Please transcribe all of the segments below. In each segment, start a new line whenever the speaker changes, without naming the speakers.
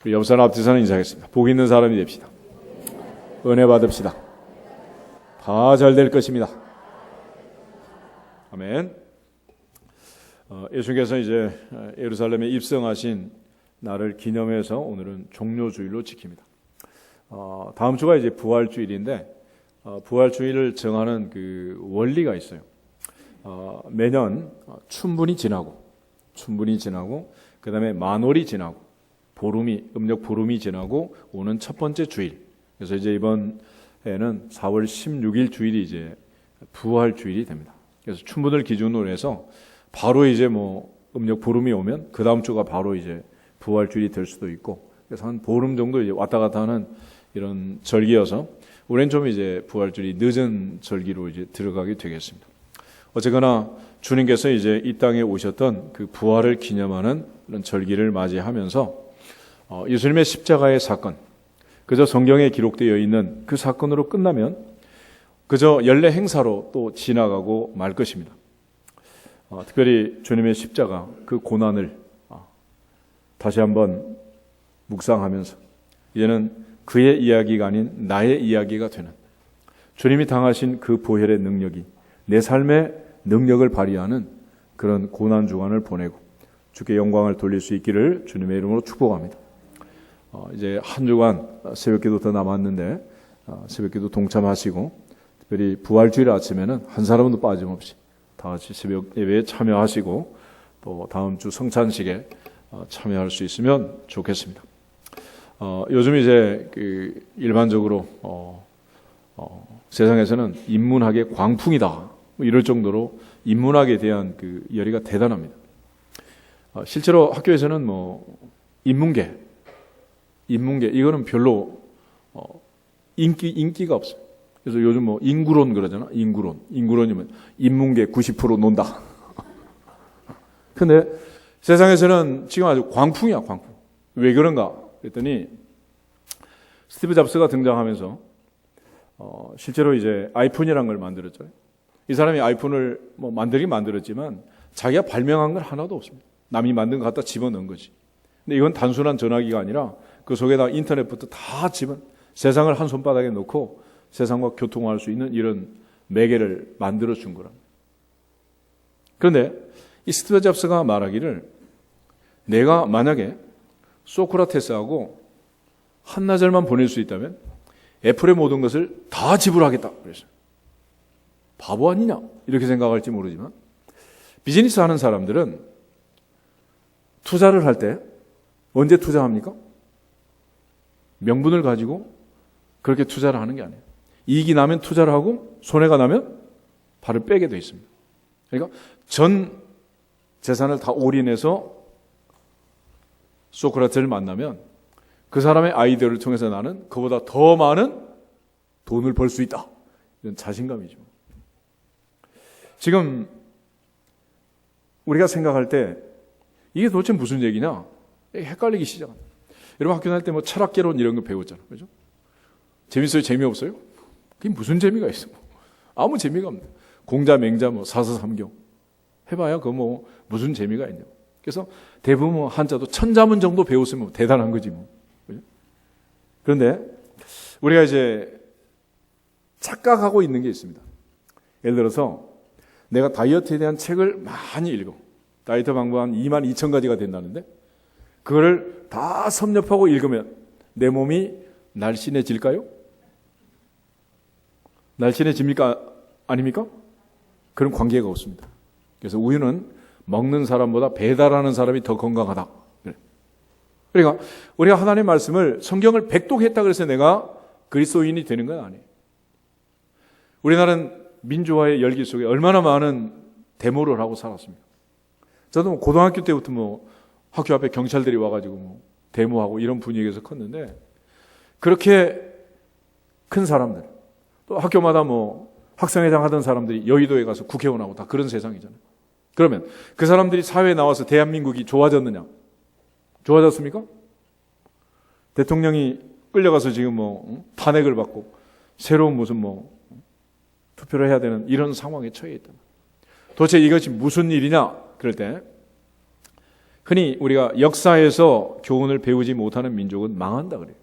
우리 옆 사람 앞뒤 사람 인사하겠습니다. 복 있는 사람이 됩시다. 은혜 받읍시다. 다 잘 될 것입니다. 아멘. 예수님께서 이제 예루살렘에 입성하신 날을 기념해서 오늘은 종료주일로 지킵니다. 다음 주가 이제 부활주일인데 부활주일을 정하는 그 원리가 있어요. 매년 춘분이 지나고 그 다음에 만월이 지나고 음력 보름이 지나고 오는 첫 번째 주일. 그래서 이제 이번 해는 4월 16일 주일이 이제 부활주일이 됩니다. 그래서 춘분을 기준으로 해서 바로 이제 음력 보름이 오면 그 다음 주가 바로 이제 부활주일이 될 수도 있고, 그래서 한 보름 정도 이제 왔다 갔다 하는 이런 절기여서 우리는 좀 이제 부활주일이 늦은 절기로 이제 들어가게 되겠습니다. 어쨌거나 주님께서 이제 이 땅에 오셨던 그 부활을 기념하는 그런 절기를 맞이하면서 예수님의 십자가의 사건, 그저 성경에 기록되어 있는 그 사건으로 끝나면 그저 연례 행사로 또 지나가고 말 것입니다. 특별히 주님의 십자가, 그 고난을 다시 한번 묵상하면서 이제는 그의 이야기가 아닌 나의 이야기가 되는, 주님이 당하신 그 보혈의 능력이 내 삶의 능력을 발휘하는 그런 고난 주간을 보내고 주께 영광을 돌릴 수 있기를 주님의 이름으로 축복합니다. 이제 한 주간 새벽기도 더 남았는데 새벽기도 동참하시고, 특별히 부활주일 아침에는 한 사람도 빠짐없이 다 같이 새벽 예배에 참여하시고 또 다음 주 성찬식에 참여할 수 있으면 좋겠습니다. 요즘 이제 그 일반적으로 세상에서는 인문학의 광풍이다 이럴 정도로 인문학에 대한 그 열의가 대단합니다. 실제로 학교에서는 인문계 이거는 별로 인기가 없어요. 그래서 요즘 인구론 그러잖아. 인구론이면 인문계 90% 논다. 근데 세상에서는 지금 아주 광풍이야, 광풍. 왜 그런가 그랬더니 스티브 잡스가 등장하면서 실제로 이제 아이폰이라는 걸 만들었죠. 이 사람이 아이폰을 만들긴 만들었지만 자기가 발명한 건 하나도 없습니다. 남이 만든 거 갖다 집어넣은 거지. 근데 이건 단순한 전화기가 아니라 그 속에다 인터넷부터 다 세상을 한 손바닥에 놓고 세상과 교통할 수 있는 이런 매개를 만들어 준 거랍니다. 그런데 이 스티브 잡스가 말하기를, 내가 만약에 소크라테스하고 한나절만 보낼 수 있다면 애플의 모든 것을 다 지불하겠다 그랬어요. 바보 아니냐 이렇게 생각할지 모르지만, 비즈니스 하는 사람들은 투자를 할 때 언제 투자합니까? 명분을 가지고 그렇게 투자를 하는 게 아니에요. 이익이 나면 투자를 하고 손해가 나면 발을 빼게 돼 있습니다. 그러니까 전 재산을 다 올인해서 소크라테스를 만나면 그 사람의 아이디어를 통해서 나는 그보다 더 많은 돈을 벌 수 있다, 이런 자신감이죠. 지금 우리가 생각할 때 이게 도대체 무슨 얘기냐 헷갈리기 시작합니다. 여러분 학교 다닐 때 철학개론 이런 거 배웠잖아요. 그죠? 재밌어요? 재미없어요? 그게 무슨 재미가 있어? 아무 재미가 없네. 공자, 맹자, 사서삼경 해봐야 그거 무슨 재미가 있냐고. 그래서 대부분 한자도 천자문 정도 배웠으면 대단한 거지 그죠? 그런데 우리가 이제 착각하고 있는 게 있습니다. 예를 들어서 내가 다이어트에 대한 책을 많이 읽어. 다이어트 방법 한 22,000가지가 된다는데 그거를 다 섭렵하고 읽으면 내 몸이 날씬해질까요? 날씬해집니까? 아닙니까? 그런 관계가 없습니다. 그래서 우유는 먹는 사람보다 배달하는 사람이 더 건강하다. 그러니까 우리가 하나님의 말씀을, 성경을 백독했다 그래서 내가 그리스도인이 되는 건 아니에요. 우리나라는 민주화의 열기 속에 얼마나 많은 데모를 하고 살았습니까? 저도 고등학교 때부터 학교 앞에 경찰들이 와가지고 데모하고 이런 분위기에서 컸는데, 그렇게 큰 사람들, 또 학교마다 학생회장 하던 사람들이 여의도에 가서 국회의원하고 다 그런 세상이잖아요. 그러면 그 사람들이 사회에 나와서 대한민국이 좋아졌느냐? 좋아졌습니까? 대통령이 끌려가서 지금 탄핵을 받고 새로운 무슨 투표를 해야 되는 이런 상황에 처해 있다. 도대체 이것이 무슨 일이냐? 그럴 때 흔히 우리가 역사에서 교훈을 배우지 못하는 민족은 망한다 그래요.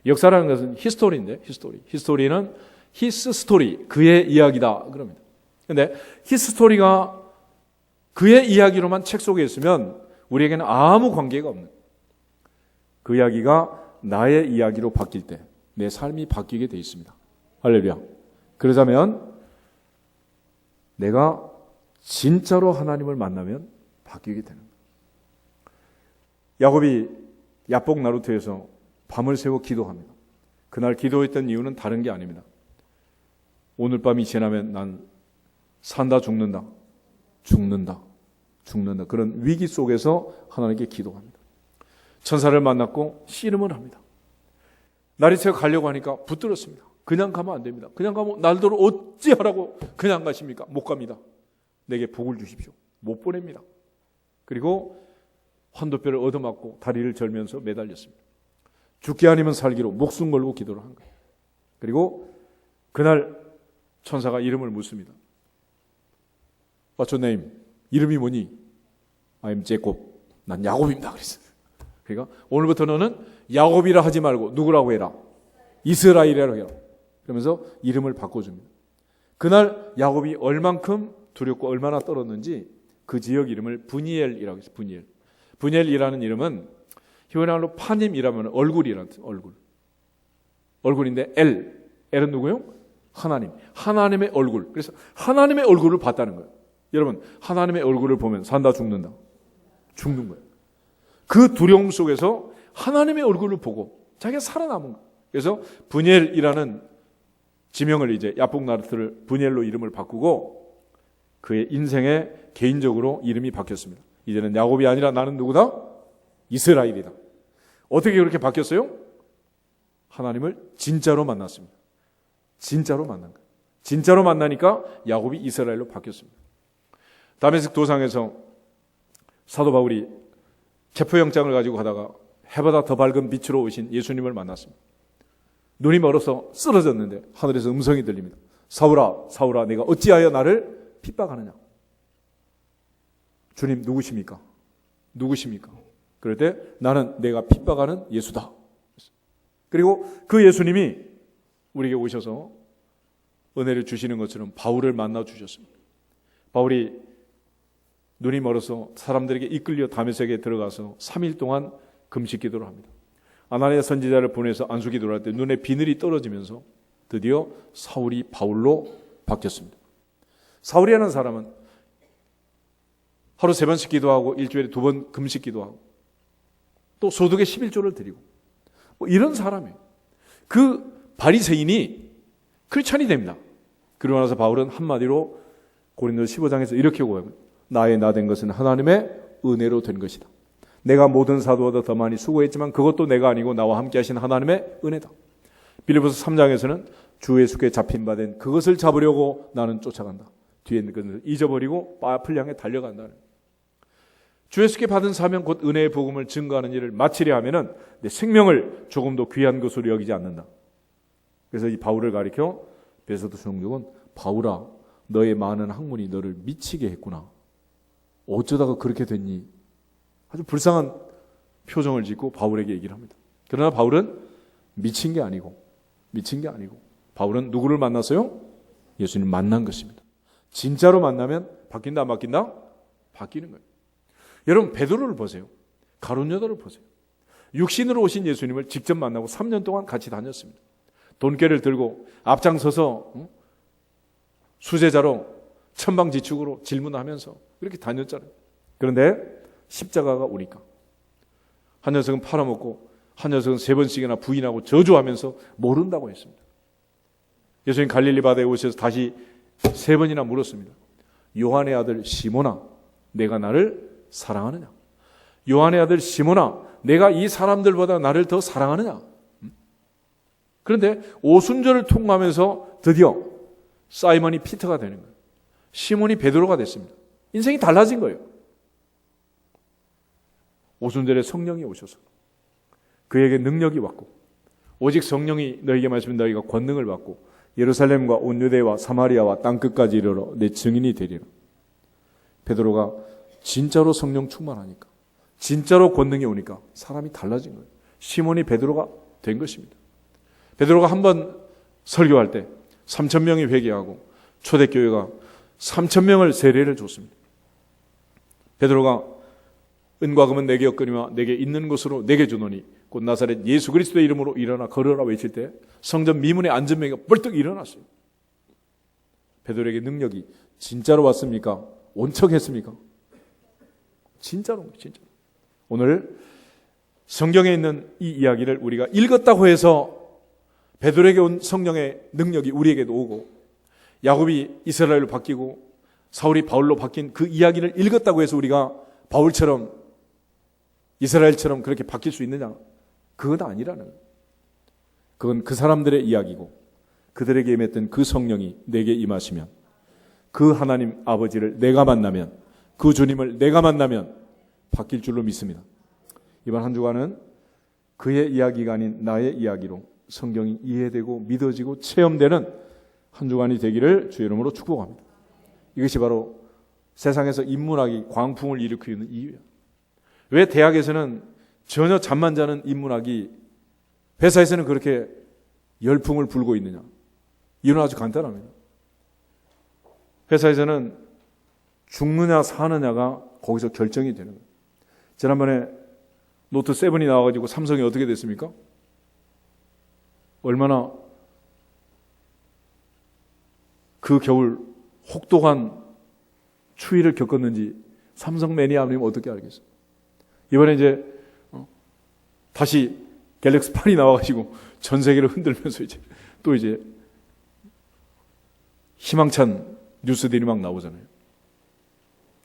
역사라는 것은 히스토리인데, 히스토리는 히스 스토리, 그의 이야기다 그럽니다. 근데 히스토리가 그의 이야기로만 책 속에 있으면 우리에게는 아무 관계가 없는, 그 이야기가 나의 이야기로 바뀔 때 내 삶이 바뀌게 돼 있습니다. 할렐루야. 그러자면 내가 진짜로 하나님을 만나면 바뀌게 되는 거예요. 야곱이 야복 나루터에서 밤을 새워 기도합니다. 그날 기도했던 이유는 다른 게 아닙니다. 오늘 밤이 지나면 난 산다 죽는다 그런 위기 속에서 하나님께 기도합니다. 천사를 만났고 씨름을 합니다. 날이 새어 가려고 하니까 붙들었습니다. 그냥 가면 안 됩니다. 그냥 가면 날도를 어찌하라고 그냥 가십니까? 못 갑니다. 내게 복을 주십시오. 못 보냅니다. 그리고 환도뼈를 얻어맞고 다리를 절면서 매달렸습니다. 죽기 아니면 살기로 목숨 걸고 기도를 한 거예요. 그리고 그날 천사가 이름을 묻습니다. What's your name? 이름이 뭐니? I'm Jacob. 난 야곱입니다. 그랬어요. 그러니까 오늘부터 너는 야곱이라 하지 말고 누구라고 해라? 이스라엘이라고 해라. 그러면서 이름을 바꿔줍니다. 그날 야곱이 얼만큼 두렵고 얼마나 떨었는지 그 지역 이름을 브니엘이라고 했어요. 브니엘. 브니엘이라는 이름은 히브리어로 파님이라면 얼굴이라는 뜻, 얼굴인데 엘은 누구요? 하나님의 얼굴. 그래서 하나님의 얼굴을 봤다는 거예요. 여러분, 하나님의 얼굴을 보면 산다 죽는다. 죽는 거예요. 그 두려움 속에서 하나님의 얼굴을 보고 자기가 살아남은 거예요. 그래서 브니엘이라는 지명을 이제 야복 나루터를 브니엘로 이름을 바꾸고 그의 인생에 개인적으로 이름이 바뀌었습니다. 이제는 야곱이 아니라 나는 누구다? 이스라엘이다. 어떻게 그렇게 바뀌었어요? 하나님을 진짜로 만났습니다. 진짜로 만난 거예요. 진짜로 만나니까 야곱이 이스라엘로 바뀌었습니다. 다메섹 도상에서 사도 바울이 체포영장을 가지고 가다가 해보다 더 밝은 빛으로 오신 예수님을 만났습니다. 눈이 멀어서 쓰러졌는데 하늘에서 음성이 들립니다. 사울아, 사울아, 내가 어찌하여 나를 핍박하느냐? 주님 누구십니까? 그럴 때 나는 내가 핍박하는 예수다. 그리고 그 예수님이 우리에게 오셔서 은혜를 주시는 것처럼 바울을 만나 주셨습니다. 바울이 눈이 멀어서 사람들에게 이끌려 다메섹에 들어가서 3일 동안 금식 기도를 합니다. 아나니아 선지자를 보내서 안수 기도를 할 때 눈에 비늘이 떨어지면서 드디어 사울이 바울로 바뀌었습니다. 사울이라는 사람은 하루 3번씩 기도하고 일주일에 2번 금식 기도하고 또 소득의 11조를 드리고 뭐 이런 사람이에요. 그 바리새인이 크리스찬이 됩니다. 그러고 나서 바울은 한마디로 고린도서 15장에서 이렇게 고백합니다. 나의 나 된 것은 하나님의 은혜로 된 것이다. 내가 모든 사도보다 더 많이 수고했지만 그것도 내가 아니고 나와 함께 하신 하나님의 은혜다. 빌립보서 3장에서는 주 예수께 잡힌 바 된 그것을 잡으려고 나는 쫓아간다. 뒤에 있는 것을 잊어버리고 앞을 향해 달려간다. 주 예수께 받은 사명 곧 은혜의 복음을 증거하는 일을 마치려 하면은 내 생명을 조금도 귀한 것으로 여기지 않는다. 그래서 이 바울을 가리켜 베드로 성경은 바울아 너의 많은 학문이 너를 미치게 했구나. 어쩌다가 그렇게 됐니? 아주 불쌍한 표정을 짓고 바울에게 얘기를 합니다. 그러나 바울은 미친 게 아니고 바울은 누구를 만났어요? 예수님 만난 것입니다. 진짜로 만나면 바뀐다 안 바뀐다? 바뀌는 거예요. 여러분 베드로를 보세요. 가룟 유다를 보세요. 육신으로 오신 예수님을 직접 만나고 3년 동안 같이 다녔습니다. 돈깨를 들고 앞장서서 수제자로 천방지축으로 질문하면서 그렇게 다녔잖아요. 그런데 십자가가 오니까 한 녀석은 팔아먹고 한 녀석은 3번씩이나 부인하고 저주하면서 모른다고 했습니다. 예수님 갈릴리 바다에 오셔서 다시 3번이나 물었습니다. 요한의 아들 시몬아 내가 나를 사랑하느냐? 요한의 아들 시몬아 내가 이 사람들보다 나를 더 사랑하느냐? 그런데 오순절을 통과하면서 드디어 사이먼이 피터가 되는 거예요. 시몬이 베드로가 됐습니다. 인생이 달라진 거예요. 오순절에 성령이 오셔서 그에게 능력이 왔고 오직 성령이 너에게 말씀은 너희가 권능을 받고 예루살렘과 온 유대와 사마리아와 땅끝까지 이르러 내 증인이 되리라. 베드로가 진짜로 성령 충만하니까 진짜로 권능이 오니까 사람이 달라진 거예요. 시몬이 베드로가 된 것입니다. 베드로가 한번 설교할 때 3,000명이 회개하고 초대교회가 3,000명을 세례를 줬습니다. 베드로가 은과 금은 내게 없거니와 내게 있는 것으로 내게 주노니 곧 나사렛 예수 그리스도의 이름으로 일어나 걸으라 외칠 때 성전 미문의 안전명이가 벌떡 일어났어요. 베드로에게 능력이 진짜로 왔습니까? 온척했습니까? 진짜로. 오늘 성경에 있는 이 이야기를 우리가 읽었다고 해서 베드로에게 온 성령의 능력이 우리에게도 오고 야곱이 이스라엘로 바뀌고 사울이 바울로 바뀐 그 이야기를 읽었다고 해서 우리가 바울처럼 이스라엘처럼 그렇게 바뀔 수 있느냐? 그건 아니라는 거예요. 그건 그 사람들의 이야기고 그들에게 임했던 그 성령이 내게 임하시면 그 하나님 아버지를 내가 만나면 그 주님을 내가 만나면 바뀔 줄로 믿습니다. 이번 한 주간은 그의 이야기가 아닌 나의 이야기로 성경이 이해되고 믿어지고 체험되는 한 주간이 되기를 주의 이름으로 축복합니다. 이것이 바로 세상에서 인문학이 광풍을 일으키는 이유예요. 왜 대학에서는 전혀 잠만 자는 인문학이 회사에서는 그렇게 열풍을 불고 있느냐? 이유는 아주 간단합니다. 회사에서는 죽느냐 사느냐가 거기서 결정이 되는 거예요. 지난번에 노트 7이 나와가지고 삼성이 어떻게 됐습니까? 얼마나 그 겨울 혹독한 추위를 겪었는지 삼성 매니아님 어떻게 알겠어요? 이번에 이제 다시 갤럭시 8이 나와가지고 전 세계를 흔들면서 이제 또 이제 희망찬 뉴스들이 막 나오잖아요.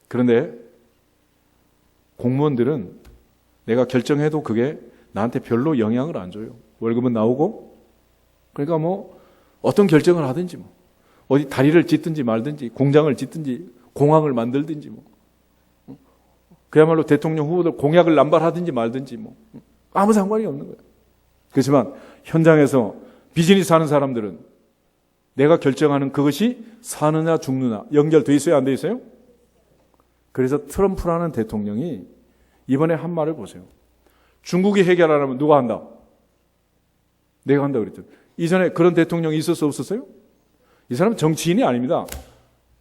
그런데 공무원들은 내가 결정해도 그게 나한테 별로 영향을 안 줘요. 월급은 나오고 그러니까 뭐 어떤 결정을 하든지 뭐 어디 다리를 짓든지 말든지 공장을 짓든지 공항을 만들든지 뭐 그야말로 대통령 후보들 공약을 남발하든지 말든지 뭐 아무 상관이 없는 거예요. 그렇지만 현장에서 비즈니스 하는 사람들은 내가 결정하는 그것이 사느냐 죽느냐 연결돼 있어요, 안 돼 있어요? 그래서 트럼프라는 대통령이 이번에 한 말을 보세요. 중국이 해결 안 하면 누가 한다? 내가 한다 그랬죠. 이전에 그런 대통령이 있었어 없었어요? 이 사람은 정치인이 아닙니다.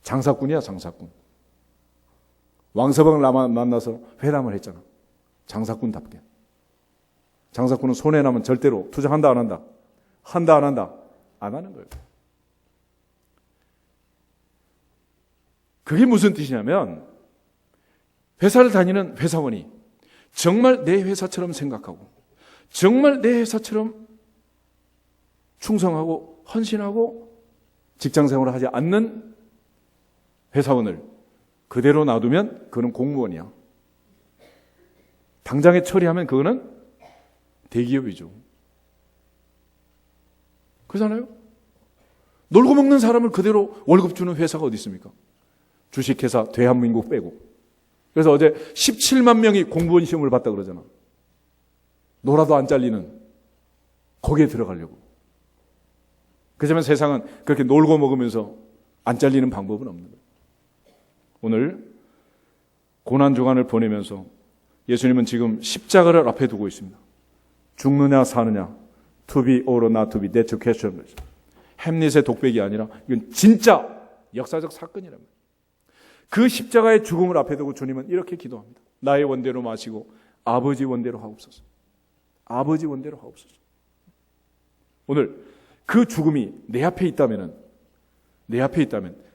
장사꾼이야, 장사꾼. 왕서방을 만나서 회담을 했잖아. 장사꾼답게. 장사꾼은 손해나면 절대로 투자한다 안 한다? 한다 안 한다? 안 하는 거예요. 그게 무슨 뜻이냐면 회사를 다니는 회사원이 정말 내 회사처럼 생각하고 정말 내 회사처럼 충성하고 헌신하고 직장생활을 하지 않는 회사원을 그대로 놔두면 그는 공무원이야. 당장에 처리하면 그거는 대기업이죠. 그렇잖아요? 놀고 먹는 사람을 그대로 월급 주는 회사가 어디 있습니까? 주식회사 대한민국 빼고. 그래서 어제 17만 명이 공무원 시험을 봤다 그러잖아. 놀아도 안 잘리는 거기에 들어가려고. 그렇지만 세상은 그렇게 놀고 먹으면서 안 잘리는 방법은 없는 거예요. 오늘 고난주간을 보내면서 예수님은 지금 십자가를 앞에 두고 있습니다. 죽느냐 사느냐, to be or not to be, that's a question. 햄릿의 독백이 아니라 이건 진짜 역사적 사건이랍니다. 그 십자가의 죽음을 앞에 두고 주님은 이렇게 기도합니다. 나의 원대로 마시고 아버지 원대로 하옵소서. 아버지 원대로 하옵소서. 오늘 그 죽음이 내 앞에 있다면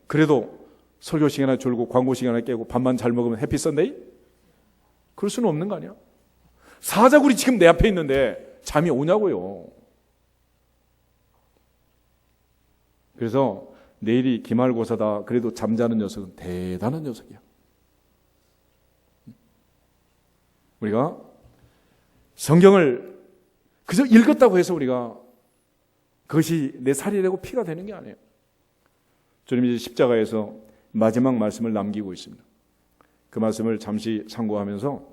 그래도 설교 시간에 졸고 광고 시간에 깨고 밥만 잘 먹으면 해피 선데이? 그럴 수는 없는 거 아니야? 사자굴이 지금 내 앞에 있는데 잠이 오냐고요. 그래서 내일이 기말고사다. 그래도 잠자는 녀석은 대단한 녀석이야. 우리가 성경을 그저 읽었다고 해서 우리가 그것이 내 살이 되고 피가 되는 게 아니에요. 주님이 십자가에서 마지막 말씀을 남기고 있습니다. 그 말씀을 잠시 상고하면서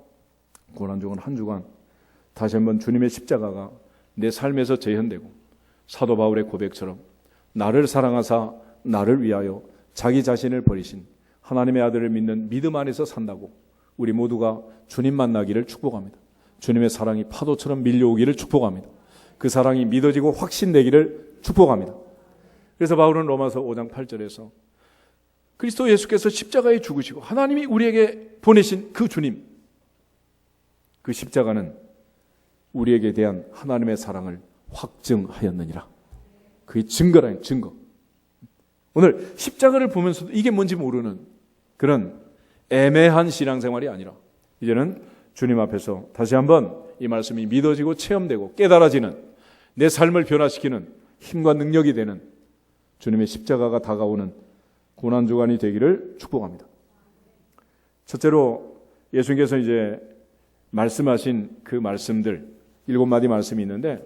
고난주간 한 주간 다시 한번 주님의 십자가가 내 삶에서 재현되고 사도 바울의 고백처럼 나를 사랑하사 나를 위하여 자기 자신을 버리신 하나님의 아들을 믿는 믿음 안에서 산다고 우리 모두가 주님 만나기를 축복합니다. 주님의 사랑이 파도처럼 밀려오기를 축복합니다. 그 사랑이 믿어지고 확신되기를 축복합니다. 그래서 바울은 로마서 5장 8절에서 그리스도 예수께서 십자가에 죽으시고 하나님이 우리에게 보내신 그 주님, 그 십자가는 우리에게 대한 하나님의 사랑을 확증하였느니라. 그게 증거라는 증거. 오늘 십자가를 보면서도 이게 뭔지 모르는 그런 애매한 신앙생활이 아니라 이제는 주님 앞에서 다시 한번 이 말씀이 믿어지고 체험되고 깨달아지는, 내 삶을 변화시키는 힘과 능력이 되는 주님의 십자가가 다가오는 고난주간이 되기를 축복합니다. 첫째로 예수님께서 이제 말씀하신 그 말씀들 7마디 말씀이 있는데,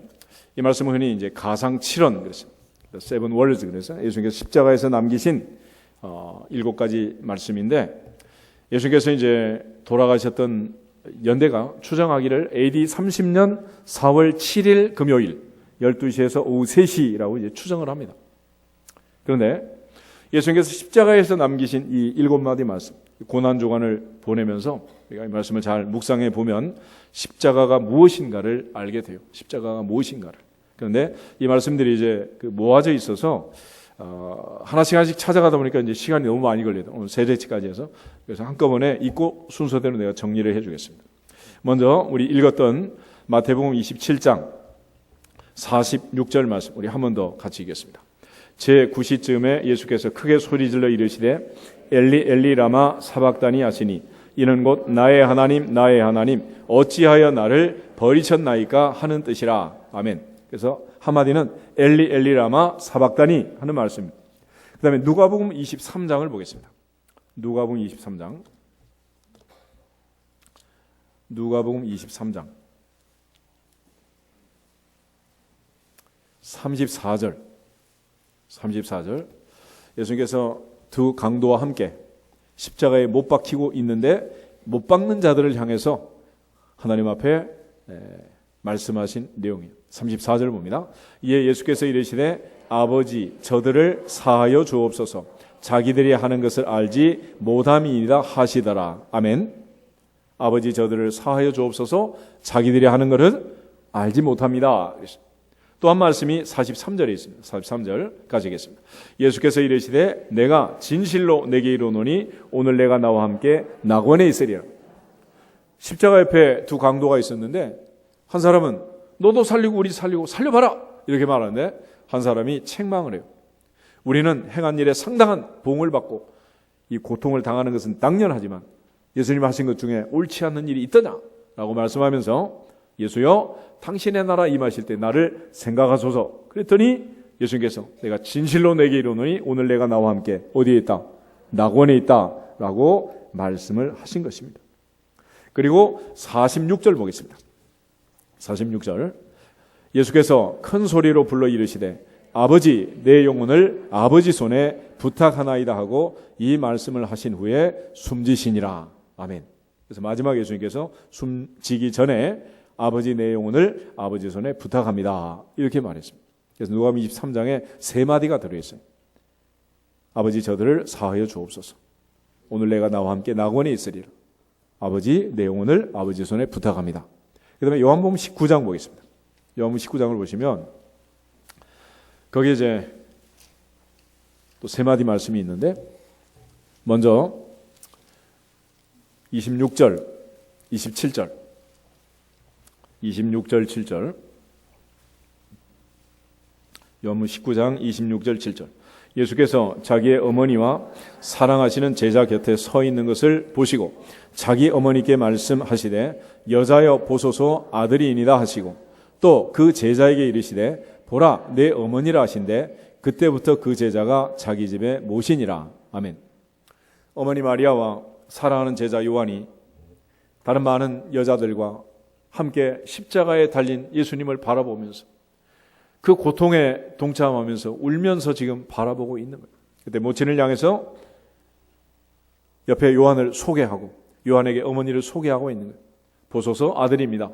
이 말씀은 흔히 이제 가상칠언 그랬습니다. 세븐 월즈, 그래서 예수님께서 십자가에서 남기신 7가지 말씀인데, 예수님께서 이제 돌아가셨던 연대가 추정하기를 AD 30년 4월 7일 금요일 12시에서 오후 3시라고 이제 추정을 합니다. 그런데 예수님께서 십자가에서 남기신 이 7마디 말씀, 고난주간을 보내면서 우리가 이 말씀을 잘 묵상해 보면 십자가가 무엇인가를 알게 돼요. 십자가가 무엇인가를. 그런데 이 말씀들이 이제 모아져 있어서 하나씩 찾아가다 보니까 이제 시간이 너무 많이 걸려요. 오늘 3대치까지 해서. 그래서 한꺼번에 읽고 순서대로 내가 정리를 해주겠습니다. 먼저 우리 읽었던 마태복음 27장 46절 말씀 우리 한 번 더 같이 읽겠습니다. 제9시쯤에 예수께서 크게 소리질러 이르시되 엘리 엘리 라마 사박다니 하시니 이는 곧 나의 하나님 나의 하나님 어찌하여 나를 버리셨나이까 하는 뜻이라. 아멘. 그래서 한마디는 엘리 엘리 라마 사박다니 하는 말씀입니다. 그 다음에 누가복음 23장을 보겠습니다. 누가복음 23장 34절 예수님께서 두 강도와 함께 십자가에 못 박히고 있는데 못 박는 자들을 향해서 하나님 앞에 말씀하신 내용이에요. 34절 봅니다. 이에 예수께서 이르시되 아버지 저들을 사하여 주옵소서 자기들이 하는 것을 알지 못함이니라 하시더라. 아멘. 아버지 저들을 사하여 주옵소서 자기들이 하는 것을 알지 못합니다. 또 한 말씀이 43절에 있습니다. 43절까지 읽겠습니다. 예수께서 이르시되 내가 진실로 내게 이르노니 오늘 내가 나와 함께 낙원에 있으리라. 십자가 옆에 두 강도가 있었는데 한 사람은 너도 살리고 우리 살리고 살려봐라 이렇게 말하는데 한 사람이 책망을 해요. 우리는 행한 일에 상당한 보응을 받고 이 고통을 당하는 것은 당연하지만 예수님 하신 것 중에 옳지 않는 일이 있더냐라고 말씀하면서 예수여 당신의 나라 임하실 때 나를 생각하소서 그랬더니 예수님께서 내가 진실로 내게 이르노니 오늘 내가 나와 함께 어디에 있다? 낙원에 있다 라고 말씀을 하신 것입니다. 그리고 46절 보겠습니다. 46절 예수께서 큰 소리로 불러 이르시되 아버지 내 영혼을 아버지 손에 부탁하나이다 하고 이 말씀을 하신 후에 숨지시니라. 아멘. 그래서 마지막 예수님께서 숨지기 전에 아버지 내 영혼을 아버지 손에 부탁합니다 이렇게 말했습니다. 그래서 누가복음 23장에 3마디가 들어있어요. 아버지 저들을 사하여 주옵소서 오늘 내가 나와 함께 낙원에 있으리라. 아버지 내 영혼을 아버지 손에 부탁합니다. 그 다음에 요한복음 19장 보겠습니다. 요한복음 19장을 보시면 거기에 이제 또 3마디 말씀이 있는데 먼저 26절 27절 7절 요한복음 19장 26절 7절 예수께서 자기의 어머니와 사랑하시는 제자 곁에 서 있는 것을 보시고 자기 어머니께 말씀하시되 여자여 보소서 아들이니라 하시고 또 그 제자에게 이르시되 보라 내 어머니라 하신대 그때부터 그 제자가 자기 집에 모시니라. 아멘. 어머니 마리아와 사랑하는 제자 요한이 다른 많은 여자들과 함께 십자가에 달린 예수님을 바라보면서 그 고통에 동참하면서 울면서 지금 바라보고 있는 거예요. 그때 모친을 향해서 옆에 요한을 소개하고 요한에게 어머니를 소개하고 있는 거예요. 보소서 아들입니다.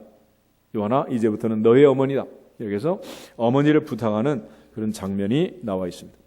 요한아 이제부터는 너의 어머니다. 이렇게 해서 어머니를 부탁하는 그런 장면이 나와 있습니다.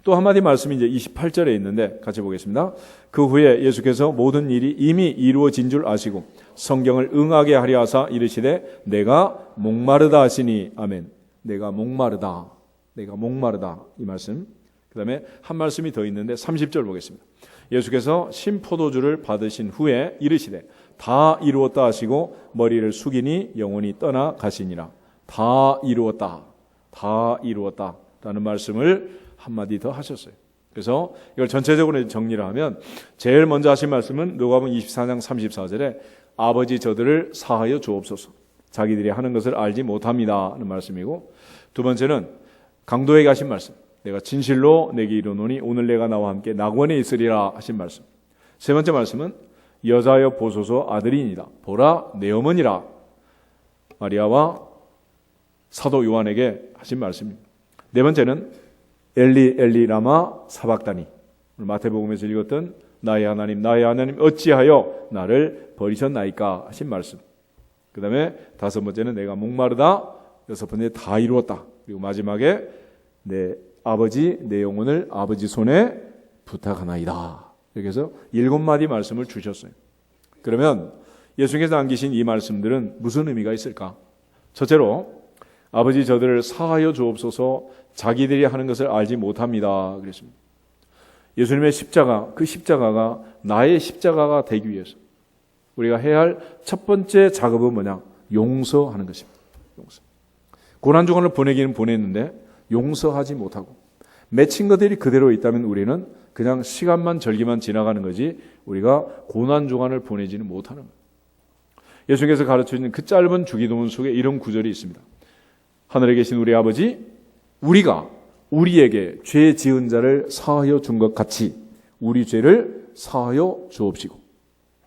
또 한마디 말씀이 이제 28절에 있는데 같이 보겠습니다. 그 후에 예수께서 모든 일이 이미 이루어진 줄 아시고 성경을 응하게 하려 하사 이르시되 내가 목마르다 하시니 아멘. 내가 목마르다. 내가 목마르다. 이 말씀. 그 다음에 한 말씀이 더 있는데 30절 보겠습니다. 예수께서 신포도주를 받으신 후에 이르시되 다 이루었다 하시고 머리를 숙이니 영혼이 떠나 가시니라. 다 이루었다. 다 이루었다. 라는 말씀을 한마디 더 하셨어요. 그래서 이걸 전체적으로 정리를 하면 제일 먼저 하신 말씀은 누가복음 24장 34절에 아버지 저들을 사하여 주옵소서. 자기들이 하는 것을 알지 못합니다. 하는 말씀이고, 두 번째는 강도에게 하신 말씀. 내가 진실로 내게 이르노니 오늘 내가 나와 함께 낙원에 있으리라 하신 말씀. 세 번째 말씀은 여자여 보소서 아들이니이다. 보라 내 어머니라. 마리아와 사도 요한에게 하신 말씀입니다. 네 번째는 엘리 엘리 라마 사박다니. 마태복음에서 읽었던 나의 하나님 어찌하여 나를 버리셨나이까 하신 말씀. 그 다음에 다섯 번째는 내가 목마르다. 여섯 번째 다 이루었다. 그리고 마지막에 내 아버지 내 영혼을 아버지 손에 부탁하나이다. 이렇게 해서 7마디 말씀을 주셨어요. 그러면 예수께서 남기신 이 말씀들은 무슨 의미가 있을까? 첫째로 아버지 저들을 사하여 주옵소서. 자기들이 하는 것을 알지 못합니다. 그랬습니다. 예수님의 십자가, 그 십자가가 나의 십자가가 되기 위해서 우리가 해야 할 첫 번째 작업은 뭐냐? 용서하는 것입니다. 용서. 고난주간을 보내기는 보냈는데 용서하지 못하고 맺힌 것들이 그대로 있다면 우리는 그냥 시간만 절기만 지나가는 거지 우리가 고난주간을 보내지는 못하는 거예요. 예수님께서 가르쳐주는 그 짧은 주기도문 속에 이런 구절이 있습니다. 하늘에 계신 우리 아버지, 우리가 우리에게 죄 지은 자를 사하여 준 것 같이 우리 죄를 사하여 주옵시고.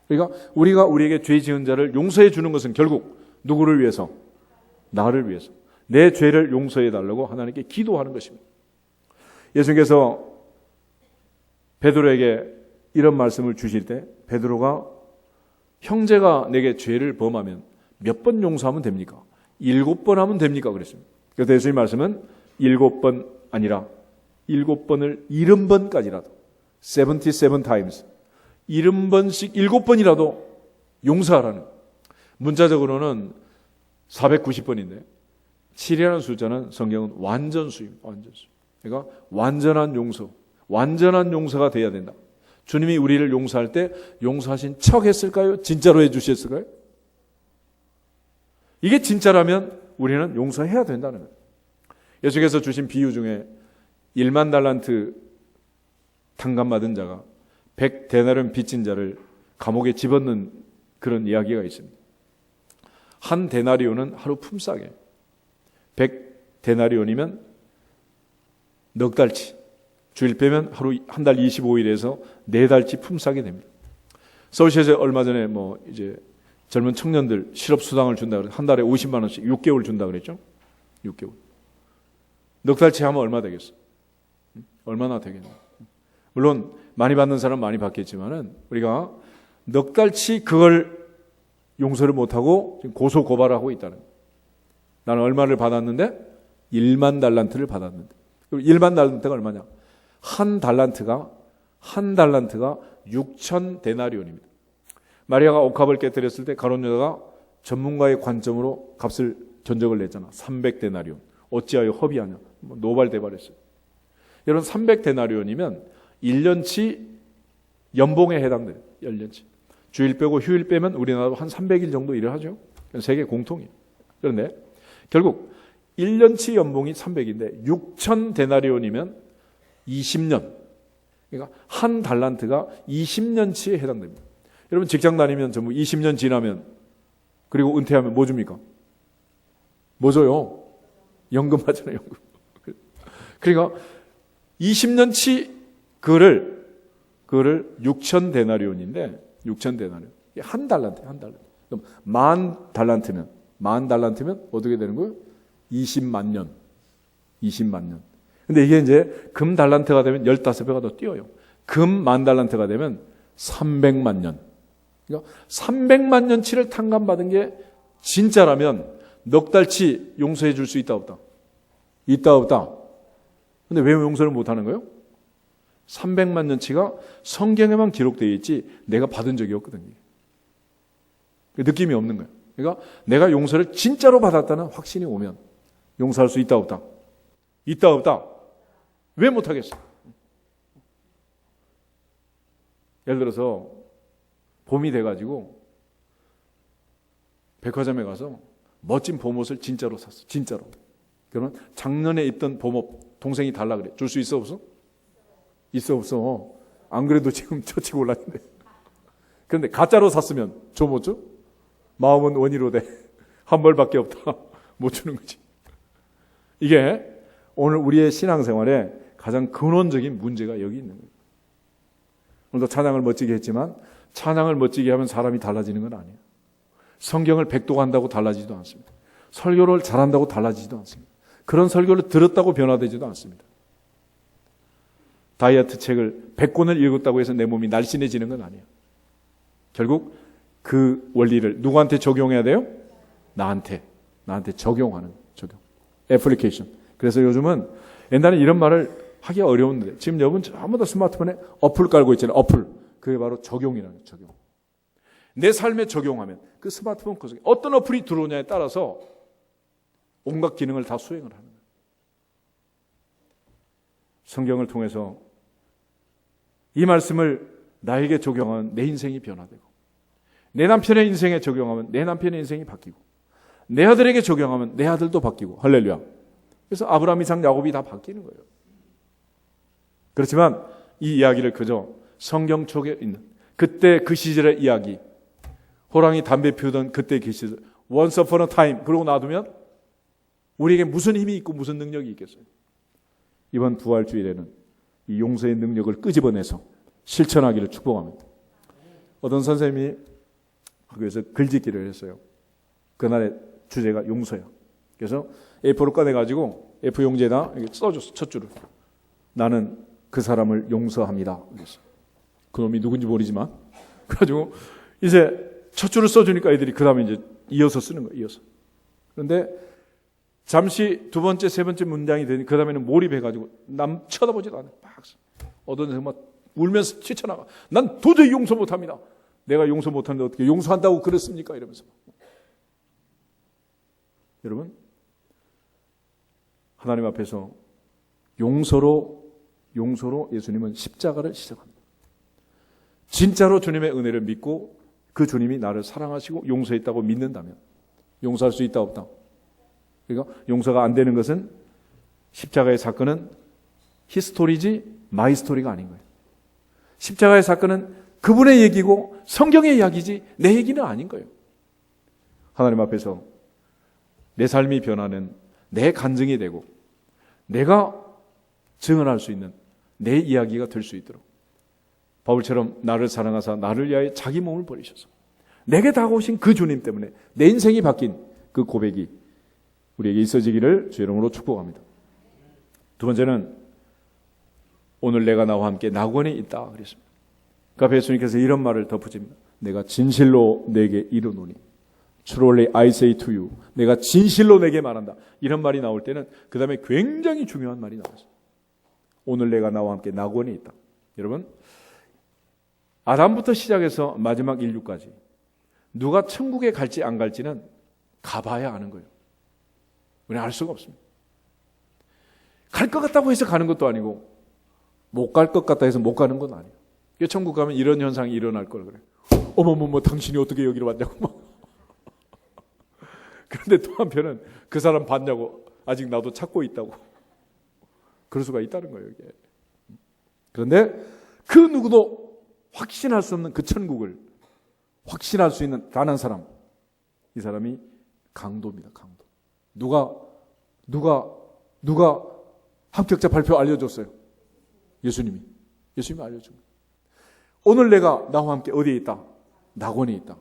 그러니까 우리가 우리에게 죄 지은 자를 용서해 주는 것은 결국 누구를 위해서? 나를 위해서. 내 죄를 용서해 달라고 하나님께 기도하는 것입니다. 예수님께서 베드로에게 이런 말씀을 주실 때 베드로가 형제가 내게 죄를 범하면 몇 번 용서하면 됩니까? 7번 하면 됩니까? 그랬습니다. 그래서 예수님 말씀은 7번 아니라 7번을 70번까지라도 77 times 70번씩 7번이라도 용서하라는. 문자적으로는 490번인데 7이라는 숫자는 성경은 완전수입니다. 완전수. 그러니까 완전한 용서가 돼야 된다. 주님이 우리를 용서할 때 용서하신 척 했을까요? 진짜로 해주셨을까요? 이게 진짜라면 우리는 용서해야 된다는 거예요. 예수께서 주신 비유 중에 1만 달란트 탕감받은 자가 100데나리온 빚진 자를 감옥에 집어넣는 그런 이야기가 있습니다. 한 데나리온은 하루 품삯에 100데나리온이면 넉 달치, 주일 빼면 하루 한 달 25일에서 4달치 품삯이 됩니다. 서울시에서 얼마 전에 이제 젊은 청년들 실업수당을 준다 그래서 한 달에 50만 원씩 6개월 준다 그랬죠? 6개월. 넉 달치 하면 얼마 되겠어? 얼마나 되겠냐? 물론 많이 받는 사람 많이 받겠지만은 우리가 넉 달치 그걸 용서를 못하고 지금 고소 고발하고 있다는 거예요. 나는 얼마를 받았는데? 1만 달란트를 받았는데. 1만 달란트가 얼마냐? 한 달란트가 6천 데나리온입니다. 마리아가 옥합을 깨뜨렸을 때 가룟 유다가 전문가의 관점으로 값을 견적을 냈잖아. 300데나리온. 어찌하여 허비하냐? 노발대발했어요. 여러분 300데나리온이면 1년치 연봉에 해당돼요. 1년치. 주일 빼고 휴일 빼면 우리나라도 한 300일 정도 일을 하죠. 세계 공통이에요. 그런데 결국 1년치 연봉이 300인데 6천 데나리온이면 20년. 그러니까 한 달란트가 20년치에 해당됩니다. 여러분 직장 다니면 전부 20년 지나면 그리고 은퇴하면 뭐 줍니까? 뭐 줘요? 연금 하잖아요. 연금. 그러니까 20년치 그거를 6천 데나리온인데 6천 데나리온. 한 달란트. 그럼 만 달란트면 어떻게 되는 거예요? 20만 년. 근데 이게 이제 금 달란트가 되면 15배가 더 뛰어요. 금 만 달란트가 되면 300만 년. 그러니까 300만 년치를 탕감받은 게 진짜라면 넉 달치 용서해 줄 수 있다 없다? 있다 없다? 근데 왜 용서를 못 하는 거예요? 300만 년치가 성경에만 기록되어 있지 내가 받은 적이 없거든요. 느낌이 없는 거예요. 그러니까 내가 용서를 진짜로 받았다는 확신이 오면 용서할 수 있다 없다? 있다 없다? 왜 못하겠어? 예를 들어서 봄이 돼가지고 백화점에 가서 멋진 봄옷을 진짜로 샀어. 진짜로. 그러면 작년에 입던 봄옷 동생이 달라 그래. 줄 수 있어 없어? 있어 없어? 안 그래도 지금 처치고 올랐는데. 그런데 가짜로 샀으면 줘 못 줘? 마음은 원의로 돼. 한 벌밖에 없다. 못 주는 거지. 이게 오늘 우리의 신앙생활에 가장 근원적인 문제가 여기 있는 거예요. 오늘도 찬양을 멋지게 했지만 찬양을 멋지게 하면 사람이 달라지는 건 아니에요. 성경을 백독한다고 달라지지도 않습니다. 설교를 잘한다고 달라지지도 않습니다. 그런 설교를 들었다고 변화되지도 않습니다. 다이어트 책을 100권을 읽었다고 해서 내 몸이 날씬해지는 건 아니에요. 결국 그 원리를 누구한테 적용해야 돼요? 나한테 적용하는 적용. 애플리케이션. 그래서 요즘은 옛날에 이런 말을 하기가 어려웠는데 지금 여러분 전부 다 스마트폰에 어플 깔고 있잖아요. 어플. 그게 바로 적용이라는 거예요. 적용. 내 삶에 적용하면 그 스마트폰 속에 어떤 어플이 들어오냐에 따라서 온갖 기능을 다 수행을 하는 거예요. 성경을 통해서 이 말씀을 나에게 적용하면 내 인생이 변화되고 내 남편의 인생에 적용하면 내 남편의 인생이 바뀌고 내 아들에게 적용하면 내 아들도 바뀌고 할렐루야. 그래서 아브라함, 이삭, 야곱이 다 바뀌는 거예요. 그렇지만 이 이야기를 그저 성경 속에 있는 그때 그 시절의 이야기, 호랑이 담배 피우던 그때 그 시절, once upon a time 그러고 놔두면 우리에게 무슨 힘이 있고 무슨 능력이 있겠어요? 이번 부활주일에는 이 용서의 능력을 끄집어내서 실천하기를 축복합니다. 어떤 선생님이 학교에서 글짓기를 했어요. 그날의 주제가 용서야. 그래서 A4를 꺼내가지고 A4 용지에다 써줬어. 첫 줄을. 나는 그 사람을 용서합니다. 그랬어. 그놈이 누군지 모르지만. 그래가지고 이제 첫 줄을 써주니까 애들이 그 다음에 이제 이어서 쓰는 거예요. 이어서. 그런데 잠시 두 번째, 세 번째 문장이 되니 그 다음에는 몰입해가지고 남 쳐다보지도 않아요. 막 어떤 사람 막 울면서 뛰쳐나가. 난 도저히 용서 못합니다. 내가 용서 못하는데 어떻게 용서한다고 그랬습니까? 이러면서. 여러분, 하나님 앞에서 용서로 예수님은 십자가를 시작합니다. 진짜로 주님의 은혜를 믿고 그 주님이 나를 사랑하시고 용서했다고 믿는다면 용서할 수 있다 없다. 그러니까 용서가 안 되는 것은 십자가의 사건은 히스토리지 마이 스토리가 아닌 거예요. 십자가의 사건은 그분의 얘기고 성경의 이야기지 내 얘기는 아닌 거예요. 하나님 앞에서 내 삶이 변하는 내 간증이 되고 내가 증언할 수 있는 내 이야기가 될 수 있도록 바울처럼 나를 사랑하사 나를 위하여 자기 몸을 버리셔서 내게 다가오신 그 주님 때문에 내 인생이 바뀐 그 고백이 우리에게 있어지기를 주 이름으로 축복합니다. 두 번째는 오늘 내가 나와 함께 낙원에 있다 그랬습니다. 그 앞에 예수님께서 이런 말을 덧붙입니다. 내가 진실로 내게 이르노니 Truly I say to you. 내가 진실로 내게 말한다. 이런 말이 나올 때는 그 다음에 굉장히 중요한 말이 나왔어요. 오늘 내가 나와 함께 낙원에 있다. 여러분, 아담부터 시작해서 마지막 인류까지 누가 천국에 갈지 안 갈지는 가봐야 아는 거예요. 우리는 알 수가 없습니다. 갈 것 같다고 해서 가는 것도 아니고 못 갈 것 같다 해서 못 가는 건 아니에요. 천국 가면 이런 현상이 일어날 걸 그래. 어머머머 당신이 어떻게 여기로 왔냐고 막. 그런데 또 한편은 그 사람 봤냐고 아직 나도 찾고 있다고. 그럴 수가 있다는 거예요. 이게. 그런데 그 누구도 확신할 수 없는 그 천국을 확신할 수 있는 단 한 사람. 이 사람이 강도입니다. 강도. 누가 합격자 발표 알려줬어요? 예수님이 알려준 거예요. 오늘 내가 나와 함께 어디에 있다? 낙원에 있다.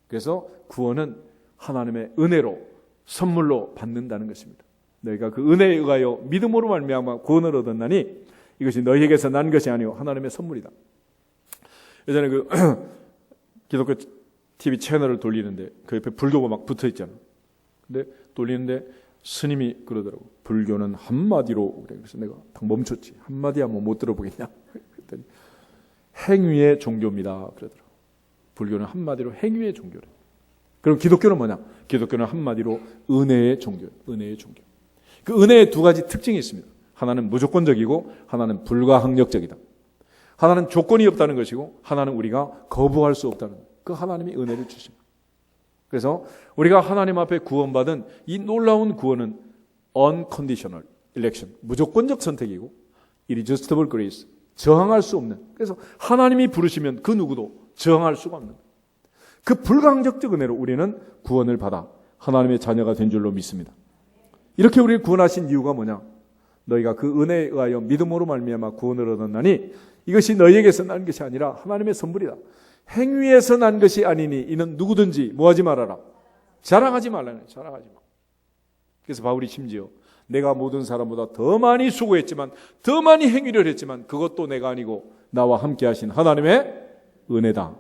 그래서 구원은 하나님의 은혜로 선물로 받는다는 것입니다. 너희가 그 은혜에 의하여 믿음으로 말미암아 구원을 얻었나니 이것이 너희에게서 난 것이 아니요 하나님의 선물이다. 예전에 그 기독교 TV 채널을 돌리는데 그 옆에 불교가 막 붙어 있잖아. 근데 돌리는데 스님이 그러더라고. 불교는 한마디로 그래. 그래서 내가 딱 멈췄지. 한마디 하면 못 들어보겠냐? 그랬더니 행위의 종교입니다. 그러더라고요. 불교는 한마디로 행위의 종교래. 그럼 기독교는 뭐냐? 기독교는 한마디로 은혜의 종교예요. 은혜의 종교. 그 은혜의 두 가지 특징이 있습니다. 하나는 무조건적이고 하나는 불가항력적이다. 하나는 조건이 없다는 것이고 하나는 우리가 거부할 수 없다는 것. 그 하나님이 은혜를 주십니다. 그래서 우리가 하나님 앞에 구원받은 이 놀라운 구원은 unconditional election, 무조건적 선택이고 irresistible grace, 저항할 수 없는. 그래서 하나님이 부르시면 그 누구도 저항할 수가 없는. 그 불가항력적 은혜로 우리는 구원을 받아 하나님의 자녀가 된 줄로 믿습니다. 이렇게 우리를 구원하신 이유가 뭐냐? 너희가 그 은혜에 의하여 믿음으로 말미암아 구원을 얻었나니 이것이 너희에게서 난 것이 아니라 하나님의 선물이다. 행위에서 난 것이 아니니 이는 누구든지 뭐하지 말아라. 자랑하지 말라는. 자랑하지 마. 그래서 바울이 심지어 내가 모든 사람보다 더 많이 수고했지만 더 많이 행위를 했지만 그것도 내가 아니고 나와 함께 하신 하나님의 은혜다.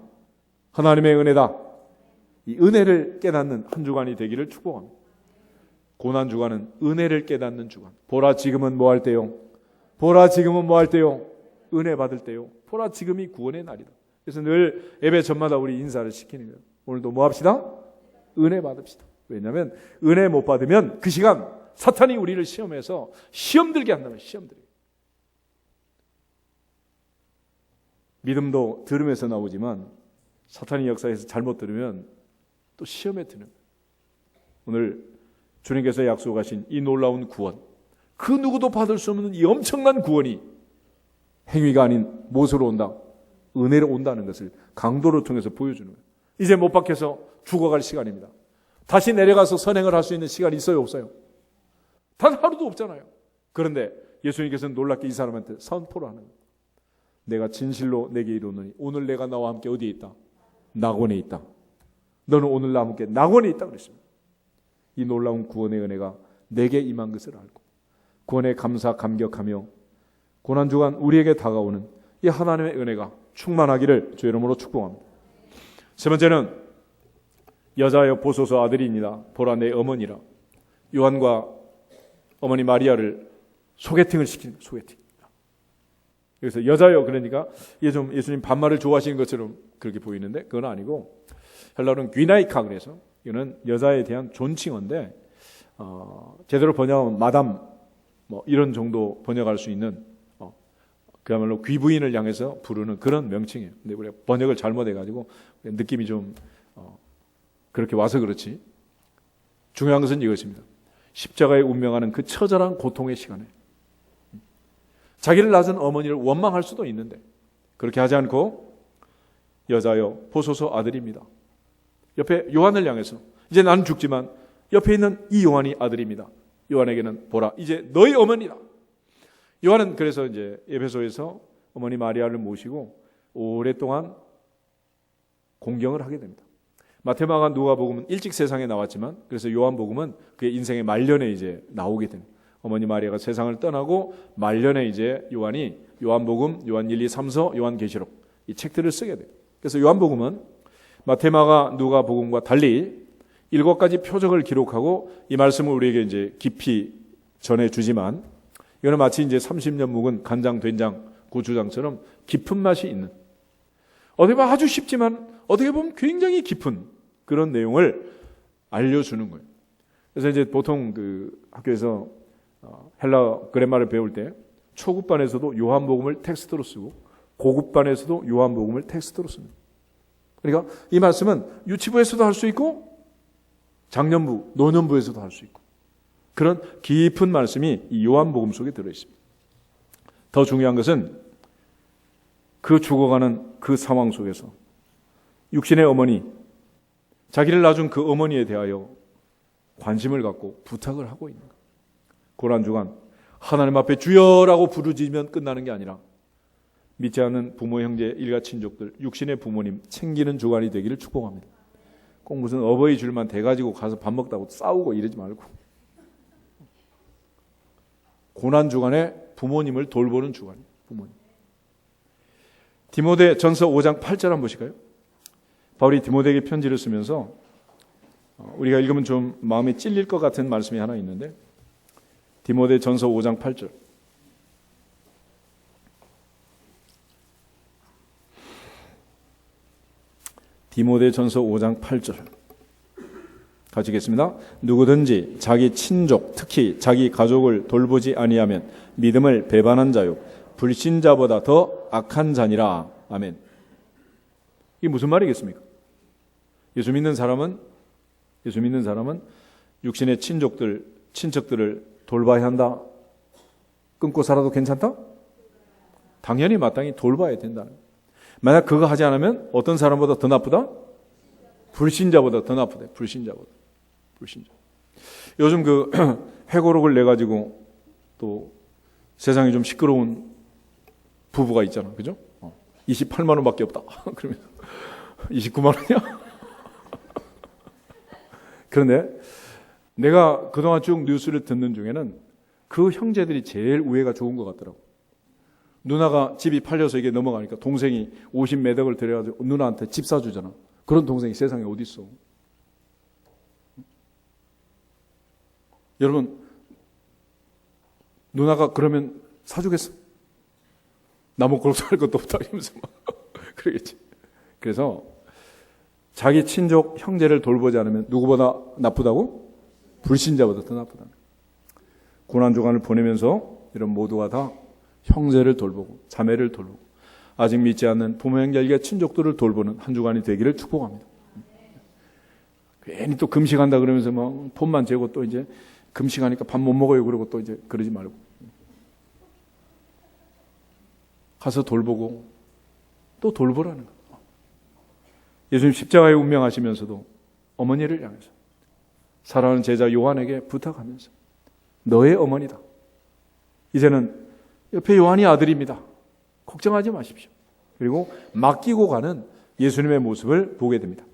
하나님의 은혜다. 이 은혜를 깨닫는 한 주간이 되기를 축복합니다. 고난주간은 은혜를 깨닫는 주간. 보라 지금은 뭐 할 때요? 보라 지금은 뭐 할 때요? 은혜 받을 때요. 보라 지금이 구원의 날이다. 그래서 늘 예배 전마다 우리 인사를 시키는 거예요. 오늘도 뭐 합시다? 은혜 받읍시다. 왜냐하면 은혜 못 받으면 그 시간 사탄이 우리를 시험해서 시험 들게 한다면 시험 들게. 믿음도 들음에서 나오지만 사탄이 역사에서 잘못 들으면 또 시험에 드는 거예요. 오늘 주님께서 약속하신 이 놀라운 구원, 그 누구도 받을 수 없는 이 엄청난 구원이 행위가 아닌 무엇으로 온다? 은혜로 온다는 것을 강도를 통해서 보여주는 거예요. 이제 못 박혀서 죽어갈 시간입니다. 다시 내려가서 선행을 할 수 있는 시간이 있어요? 없어요? 단 하루도 없잖아요. 그런데 예수님께서는 놀랍게 이 사람한테 선포를 하는 거예요. 내가 진실로 내게 이르노니 오늘 내가 나와 함께 어디에 있다? 낙원에 있다. 너는 오늘 나와 함께 낙원에 있다 그랬습니다. 이 놀라운 구원의 은혜가 내게 임한 것을 알고 구원에 감사 감격하며 고난주간 우리에게 다가오는 이 하나님의 은혜가 충만하기를 주의 이름으로 축복합니다. 세 번째는 여자여 보소서 아들이니라 보라 내 어머니라. 요한과 어머니 마리아를 소개팅을 시키는 소개팅. 그래서 여자여 그러니까 이게 좀 예수님 반말을 좋아하시는 것처럼 그렇게 보이는데 그건 아니고 헬라어는 귀나이카 그래서 이거는 여자에 대한 존칭어인데 제대로 번역하면 마담 뭐 이런 정도 번역할 수 있는 그야말로 귀부인을 향해서 부르는 그런 명칭이에요. 근데 우리가 번역을 잘못해가지고 느낌이 좀 그렇게 와서 그렇지. 중요한 것은 이것입니다. 십자가에 운명하는 그 처절한 고통의 시간에 자기를 낳은 어머니를 원망할 수도 있는데 그렇게 하지 않고 여자여 보소서 아들입니다. 옆에 요한을 향해서 이제 나는 죽지만 옆에 있는 이 요한이 아들입니다. 요한에게는 보라 이제 너희 어머니다. 요한은 그래서 이제 에베소에서 어머니 마리아를 모시고 오랫동안 공경을 하게 됩니다. 마태마가 누가복음은 일찍 세상에 나왔지만 그래서 요한복음은 그의 인생의 말년에 이제 나오게 됩니다. 어머니 마리아가 세상을 떠나고 말년에 이제 요한이 요한복음, 요한 1, 2, 3서, 요한계시록 이 책들을 쓰게 돼요. 그래서 요한복음은 마태마가 누가복음과 달리 7가지 표적을 기록하고 이 말씀을 우리에게 이제 깊이 전해주지만 이거는 마치 이제 30년 묵은 간장, 된장, 고추장처럼 깊은 맛이 있는 어떻게 보면 아주 쉽지만 어떻게 보면 굉장히 깊은 그런 내용을 알려주는 거예요. 그래서 이제 보통 그 학교에서 헬라 그래마를 배울 때 초급반에서도 요한복음을 텍스트로 쓰고 고급반에서도 요한복음을 텍스트로 씁니다. 그러니까 이 말씀은 유치부에서도 할 수 있고 장년부, 노년부에서도 할 수 있고 그런 깊은 말씀이 이 요한복음 속에 들어있습니다. 더 중요한 것은 그 죽어가는 그 상황 속에서 육신의 어머니, 자기를 낳아준 그 어머니에 대하여 관심을 갖고 부탁을 하고 있는 거예요. 고난주간 하나님 앞에 주여라고 부르짖으면 끝나는 게 아니라 믿지 않는 부모, 형제, 일가 친족들, 육신의 부모님 챙기는 주간이 되기를 축복합니다. 꼭 무슨 어버이 줄만 대가지고 가서 밥 먹다고 싸우고 이러지 말고 고난주간에 부모님을 돌보는 주간이에요. 부모님. 디모데 전서 5장 8절 한번 보실까요? 바울이 디모데에게 편지를 쓰면서 우리가 읽으면 좀 마음이 찔릴 것 같은 말씀이 하나 있는데 디모데 전서 5장 8절 디모데전서 5장 8절 같이 읽겠습니다. 누구든지 자기 친족 특히 자기 가족을 돌보지 아니하면 믿음을 배반한 자요 불신자보다 더 악한 자니라. 아멘. 이게 무슨 말이겠습니까? 예수 믿는 사람은 육신의 친척들을 돌봐야 한다. 끊고 살아도 괜찮다? 당연히 마땅히 돌봐야 된다. 만약 그거 하지 않으면 어떤 사람보다 더 나쁘다? 불신자보다 더 나쁘다. 불신자. 요즘 그 회고록을 내 가지고 또 세상이 좀 시끄러운 부부가 있잖아, 그죠? 28만 원밖에 없다. 그러면 29만 원이야? 그런데 내가 그동안 쭉 뉴스를 듣는 중에는 그 형제들이 제일 우애가 좋은 것 같더라고. 누나가 집이 팔려서 이게 넘어가니까 동생이 50매덕을 들여가지고 누나한테 집 사주잖아. 그런 동생이 세상에 어디 있어? 여러분, 누나가 그러면 사주겠어? 나 먹고 살 것도 없다 이러면서 막 그러겠지. 그래서 자기 친족 형제를 돌보지 않으면 누구보다 나쁘다고? 불신자보다 더 나쁘다. 고난주간을 보내면서 이런 모두가 다 형제를 돌보고 자매를 돌보고 아직 믿지 않는 부모 형제에게 친족들을 돌보는 한 주간이 되기를 축복합니다. 괜히 또 금식한다 그러면서 막 폰만 재고 또 이제 금식하니까 밥 못 먹어요 그러고 또 이제 그러지 말고 가서 돌보고 또 돌보라는 거예요. 예수님 십자가에 운명하시면서도 어머니를 향해서 사랑하는 제자 요한에게 부탁하면서 너의 어머니다. 이제는 옆에 요한이 아들입니다. 걱정하지 마십시오. 그리고 맡기고 가는 예수님의 모습을 보게 됩니다.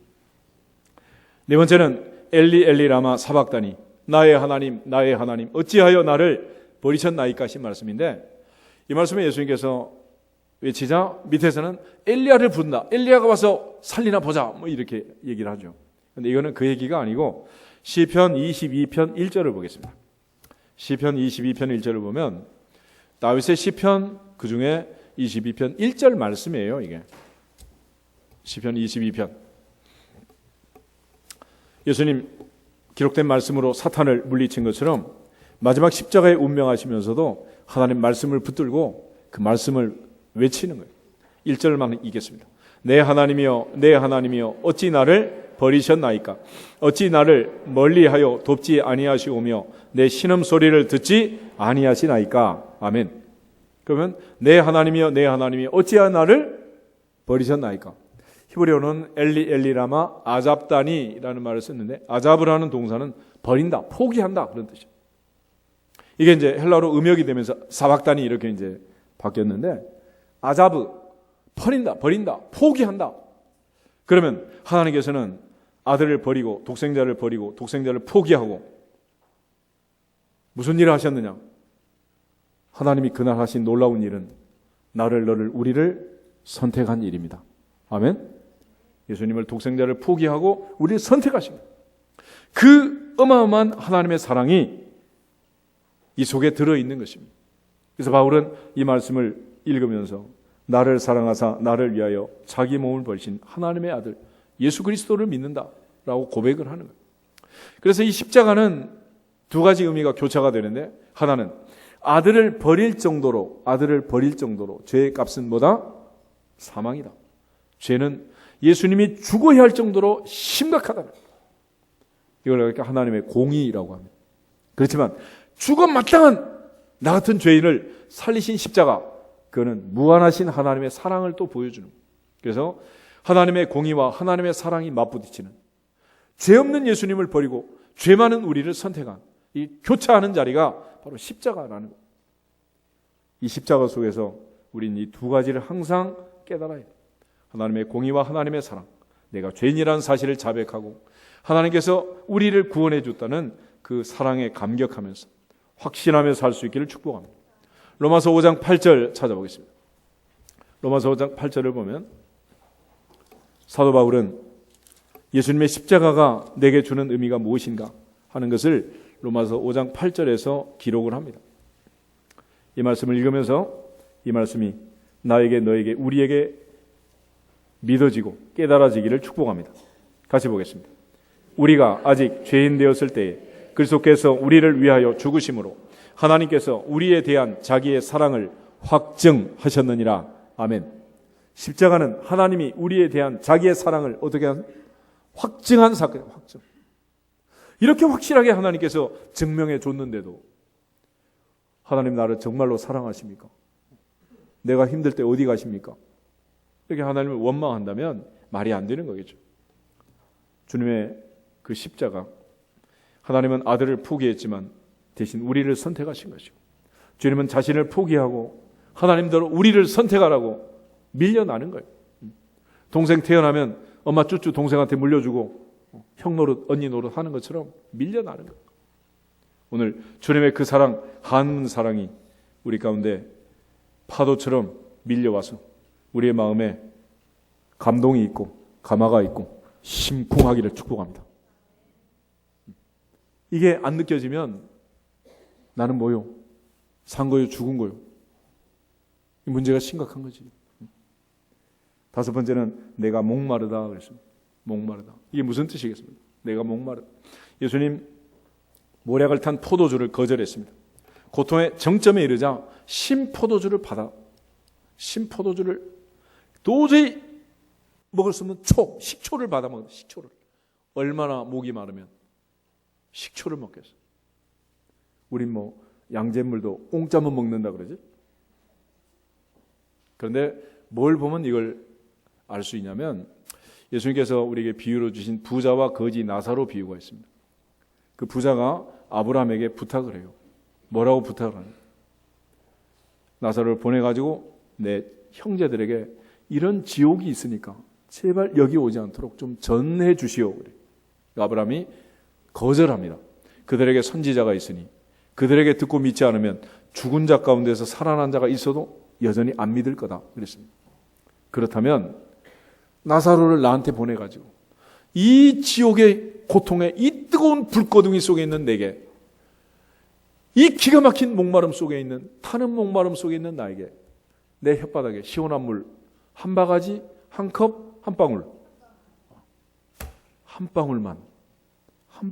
네 번째는 엘리 엘리 라마 사박다니 나의 하나님 나의 하나님 어찌하여 나를 버리셨나이까 하신 말씀인데 이 말씀에 예수님께서 외치자 밑에서는 엘리야를 부른다. 엘리야가 와서 살리나 보자. 뭐 이렇게 얘기를 하죠. 그런데 이거는 그 얘기가 아니고 시편 22편 1절을 보겠습니다. 시편 22편 1절을 보면 다윗의 시편 그중에 22편 1절 말씀이에요. 이게 시편 22편 예수님 기록된 말씀으로 사탄을 물리친 것처럼 마지막 십자가에 운명하시면서도 하나님 말씀을 붙들고 그 말씀을 외치는 거예요. 1절만 읽겠습니다. 내 하나님이여 내 하나님이여 어찌 나를 버리셨나이까 어찌 나를 멀리하여 돕지 아니하시오며 내 신음소리를 듣지 아니하시나이까. 아멘. 그러면 내 하나님이여 내 하나님이여 어찌하여 나를 버리셨나이까. 히브리어는 엘리 엘리라마 아잡다니라는 말을 썼는데 아잡으라는 동사는 버린다 포기한다 그런 뜻이에요. 이게 이제 헬라어로 음역이 되면서 사박다니 이렇게 이제 바뀌었는데 아자브 버린다 포기한다. 그러면 하나님께서는 아들을 버리고 독생자를 포기하고 무슨 일을 하셨느냐? 하나님이 그날 하신 놀라운 일은 나를 우리를 선택한 일입니다. 아멘. 예수님을 독생자를 포기하고 우리를 선택하신 거예요. 그 어마어마한 하나님의 사랑이 이 속에 들어있는 것입니다. 그래서 바울은 이 말씀을 읽으면서 나를 사랑하사 나를 위하여 자기 몸을 버리신 하나님의 아들 예수 그리스도를 믿는다라고 고백을 하는 거예요. 그래서 이 십자가는 두 가지 의미가 교차가 되는데 하나는 아들을 버릴 정도로 죄의 값은 뭐다? 사망이다. 죄는 예수님이 죽어야 할 정도로 심각하다. 이걸 그러니까 하나님의 공의라고 합니다. 그렇지만 죽어 마땅한 나 같은 죄인을 살리신 십자가 그거는 무한하신 하나님의 사랑을 또 보여주는 거예요. 그래서 하나님의 공의와 하나님의 사랑이 맞부딪히는 죄 없는 예수님을 버리고 죄 많은 우리를 선택한 이 교차하는 자리가 바로 십자가라는 거예요. 이 십자가 속에서 우리는 이 두 가지를 항상 깨달아야 해요. 하나님의 공의와 하나님의 사랑, 내가 죄인이라는 사실을 자백하고 하나님께서 우리를 구원해 줬다는 그 사랑에 감격하면서 확신하며 살 수 있기를 축복합니다. 로마서 5장 8절 찾아보겠습니다. 로마서 5장 8절을 보면 사도 바울은 예수님의 십자가가 내게 주는 의미가 무엇인가 하는 것을 로마서 5장 8절에서 기록을 합니다. 이 말씀을 읽으면서 이 말씀이 나에게 너에게 우리에게 믿어지고 깨달아지기를 축복합니다. 같이 보겠습니다. 우리가 아직 죄인 되었을 때에 그리스도께서 우리를 위하여 죽으심으로 하나님께서 우리에 대한 자기의 사랑을 확증하셨느니라. 아멘. 십자가는 하나님이 우리에 대한 자기의 사랑을 어떻게 확증한 사건이에요. 확증. 이렇게 확실하게 하나님께서 증명해 줬는데도 하나님 나를 정말로 사랑하십니까? 내가 힘들 때 어디 가십니까? 이렇게 하나님을 원망한다면 말이 안 되는 거겠죠. 주님의 그 십자가, 하나님은 아들을 포기했지만 대신 우리를 선택하신 것이고, 주님은 자신을 포기하고 하나님대로 우리를 선택하라고 밀려나는 거예요. 동생 태어나면 엄마 쭈쭈 동생한테 물려주고 형 노릇 언니 노릇 하는 것처럼 밀려나는 거예요. 오늘 주님의 그 사랑, 한 사랑이 우리 가운데 파도처럼 밀려와서 우리의 마음에 감동이 있고 감화가 있고 심쿵하기를 축복합니다. 이게 안 느껴지면 나는 뭐요? 산 거요? 죽은 거요? 이 문제가 심각한 거지. 다섯 번째는 내가 목마르다 그랬습니다. 목마르다. 이게 무슨 뜻이겠습니까? 내가 목마르다. 예수님 모략을 탄 포도주를 거절했습니다. 고통의 정점에 이르자 신포도주를 받아, 신포도주를 도저히 먹을 수 없는 식초를 받아 먹는다. 식초를. 얼마나 목이 마르면 식초를 먹겠어. 우린 뭐 양잿물도 공짜면 먹는다 그러지. 그런데 뭘 보면 이걸 알 수 있냐면 예수님께서 우리에게 비유로 주신 부자와 거지 나사로 비유가 있습니다. 그 부자가 아브라함에게 부탁을 해요. 뭐라고 부탁을 하냐? 나사로를 보내가지고 내 형제들에게 이런 지옥이 있으니까 제발 여기 오지 않도록 좀 전해 주시오. 그래. 아브라함이 거절합니다. 그들에게 선지자가 있으니 그들에게 듣고 믿지 않으면 죽은 자 가운데서 살아난 자가 있어도 여전히 안 믿을 거다. 그랬습니다. 그렇다면 나사로를 나한테 보내가지고 이 지옥의 고통에 이 뜨거운 불거둥이 속에 있는 내게, 이 기가 막힌 목마름 속에 있는, 타는 목마름 속에 있는 나에게 내 혓바닥에 시원한 물 한 바가지, 한 컵, 한 방울, 한